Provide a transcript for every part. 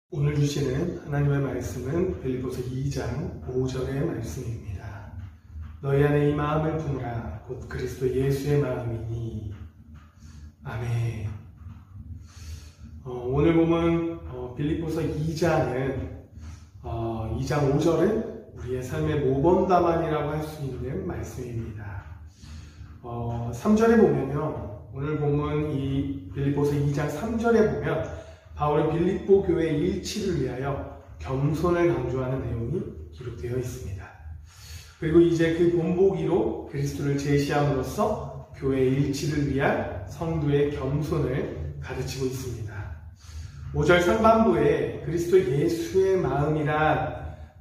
오늘 주시는 하나님의 말씀은 빌립보서 2장 5절의 말씀입니다. 너희 안에 이 마음을 품으라. 곧 그리스도 예수의 마음이니. 아멘. 오늘 보면 빌립보서 2장은 2장 5절은 우리의 삶의 모범답안이라고 할 수 있는 말씀입니다. 3절에 보면요. 오늘 보면 이 빌립보서 2장 3절에 보면 바울은 빌립보 교회 일치를 위하여 겸손을 강조하는 내용이 기록되어 있습니다. 그리고 이제 그 본보기로 그리스도를 제시함으로써 교회 일치를 위한 성도의 겸손을 가르치고 있습니다. 5절 상반부에 그리스도 예수의 마음이란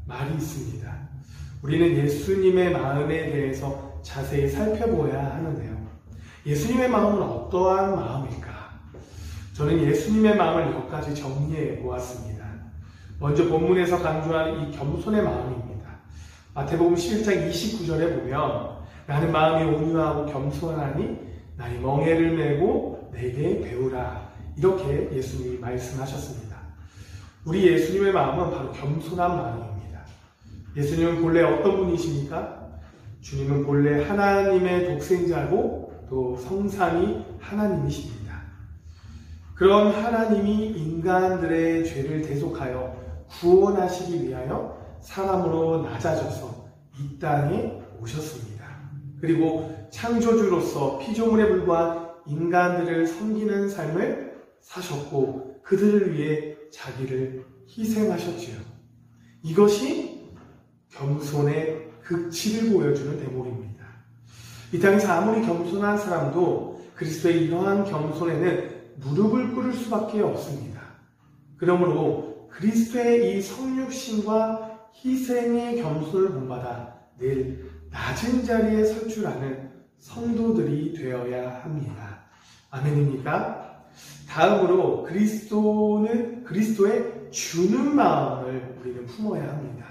말이 있습니다. 우리는 예수님의 마음에 대해서 자세히 살펴보아야 하는데요. 예수님의 마음은 어떠한 마음일까? 저는 예수님의 마음을 몇 가지 정리해 보았습니다. 먼저 본문에서 강조하는 이 겸손의 마음입니다. 마태복음 11장 29절에 보면 나는 마음이 온유하고 겸손하니 나의 멍에를 메고 내게 배우라. 이렇게 예수님이 말씀하셨습니다. 우리 예수님의 마음은 바로 겸손한 마음입니다. 예수님은 본래 어떤 분이십니까? 주님은 본래 하나님의 독생자고 또 성삼위 하나님이십니다. 그런 하나님이 인간들의 죄를 대속하여 구원하시기 위하여 사람으로 낮아져서 이 땅에 오셨습니다. 그리고 창조주로서 피조물에 불과한 인간들을 섬기는 삶을 사셨고 그들을 위해 자기를 희생하셨지요. 이것이 겸손의 극치를 보여주는 대목입니다. 이 땅에서 아무리 겸손한 사람도 그리스도의 이러한 겸손에는 무릎을 꿇을 수밖에 없습니다. 그러므로 그리스도의 이 성육신과 희생의 겸손을 본받아 늘 낮은 자리에 설출하는 성도들이 되어야 합니다. 아멘입니까? 다음으로 그리스도의 주는 마음을 우리는 품어야 합니다.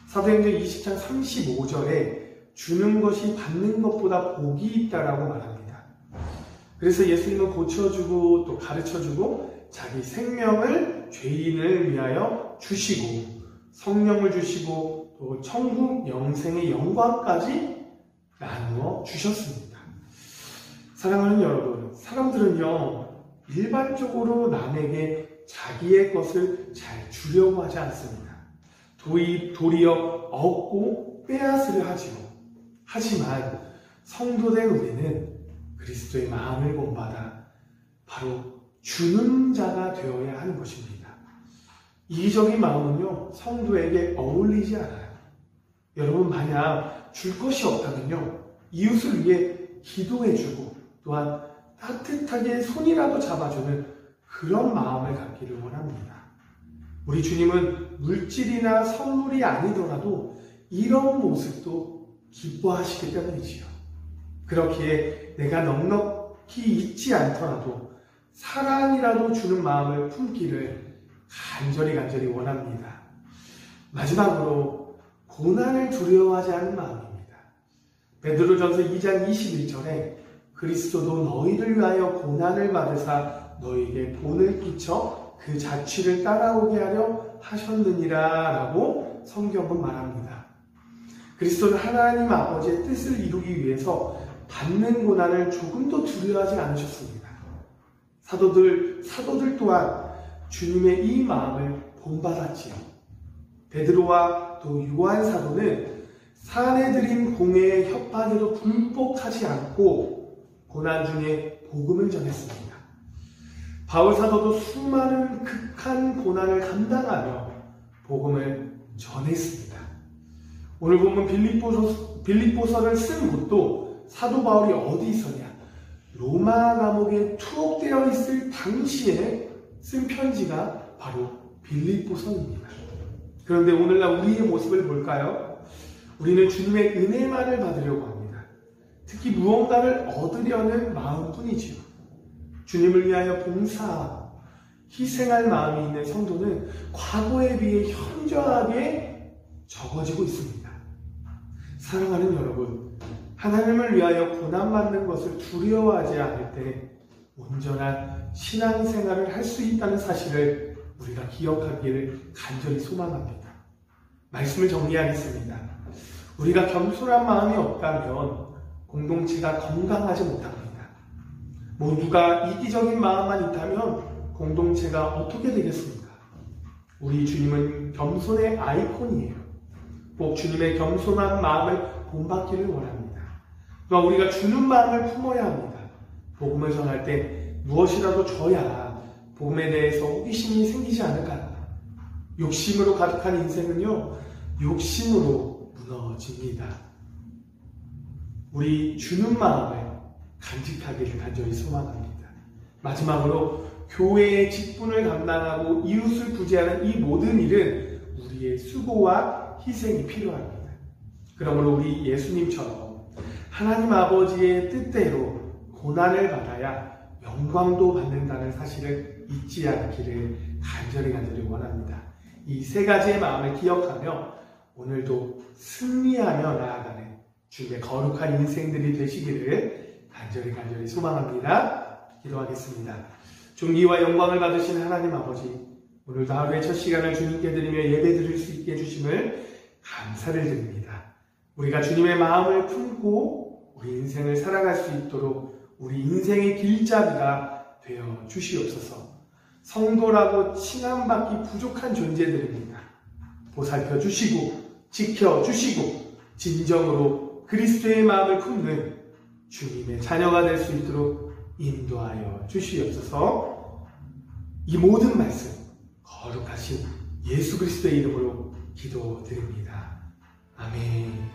사도행전 20장 35절에 주는 것이 받는 것보다 복이 있다라고 말합니다. 그래서 예수님은 고쳐주고 또 가르쳐주고 자기 생명을 죄인을 위하여 주시고 성령을 주시고 또 천국 영생의 영광까지 나누어 주셨습니다. 사랑하는 여러분, 사람들은요 일반적으로 남에게 자기의 것을 잘 주려고 하지 않습니다. 도리어 얻고 빼앗으려 하지요. 하지만 성도된 우리는 그리스도의 마음을 본받아 바로 주는 자가 되어야 하는 것입니다. 이기적인 마음은요 성도에게 어울리지 않아요. 여러분 만약 줄 것이 없다면요 이웃을 위해 기도해주고 또한 따뜻하게 손이라도 잡아주는 그런 마음을 갖기를 원합니다. 우리 주님은 물질이나 선물이 아니더라도 이런 모습도 기뻐하시기 때문이지요. 그렇기에 내가 넉넉히 있지 않더라도 사랑이라도 주는 마음을 품기를 간절히 원합니다. 마지막으로 고난을 두려워하지 않는 마음입니다. 베드로전서 2장 21절에 그리스도도 너희를 위하여 고난을 받으사 너희에게 본을 끼쳐 그 자취를 따라오게 하려 하셨느니라 라고 성경은 말합니다. 그리스도는 하나님 아버지의 뜻을 이루기 위해서 받는 고난을 조금도 두려워하지 않으셨습니다. 사도들 또한 주님의 이 마음을 본받았지요. 베드로와 또 요한 사도는 산에 들인 공회의 협박에도 굴복하지 않고 고난 중에 복음을 전했습니다. 바울 사도도 수많은 극한 고난을 감당하며 복음을 전했습니다. 오늘 보면 빌립보서를 쓴 곳도 사도 바울이 어디 있었냐? 로마 감옥에 투옥되어 있을 당시에 쓴 편지가 바로 빌립보서입니다. 그런데 오늘날 우리의 모습을 볼까요? 우리는 주님의 은혜만을 받으려고 합니다. 특히 무언가를 얻으려는 마음뿐이지요. 주님을 위하여 봉사하고 희생할 마음이 있는 성도는 과거에 비해 현저하게 적어지고 있습니다. 사랑하는 여러분, 하나님을 위하여 고난받는 것을 두려워하지 않을 때 온전한 신앙생활을 할 수 있다는 사실을 우리가 기억하기를 간절히 소망합니다. 말씀을 정리하겠습니다. 우리가 겸손한 마음이 없다면 공동체가 건강하지 못합니다. 모두가 이기적인 마음만 있다면 공동체가 어떻게 되겠습니까? 우리 주님은 겸손의 아이콘이에요. 꼭 주님의 겸손한 마음을 본받기를 원합니다. 또한 우리가 주는 마음을 품어야 합니다. 복음을 전할 때 무엇이라도 줘야 복음에 대해서 호기심이 생기지 않을까요? 욕심으로 가득한 인생은요, 욕심으로 무너집니다. 우리 주는 마음을 간직하기를 간절히 소망합니다. 마지막으로 교회의 직분을 감당하고 이웃을 구제하는 이 모든 일은 우리의 수고와 희생이 필요합니다. 그러므로 우리 예수님처럼 하나님 아버지의 뜻대로 고난을 받아야 영광도 받는다는 사실을 잊지 않기를 간절히 원합니다. 이 세 가지의 마음을 기억하며 오늘도 승리하며 나아가는 주님의 거룩한 인생들이 되시기를 간절히 소망합니다. 기도하겠습니다. 존귀와 영광을 받으신 하나님 아버지, 오늘도 하루의 첫 시간을 주님께 드리며 예배 드릴 수 있게 해주심을 감사를 드립니다. 우리가 주님의 마음을 품고 우리 인생을 살아갈 수 있도록 우리 인생의 길잡이가 되어 주시옵소서. 성도라고 칭함받기 부족한 존재들입니다. 보살펴 주시고 지켜 주시고 진정으로 그리스도의 마음을 품는 주님의 자녀가 될 수 있도록 인도하여 주시옵소서. 이 모든 말씀 거룩하신 예수 그리스도의 이름으로 기도드립니다. 아멘.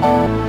아멘.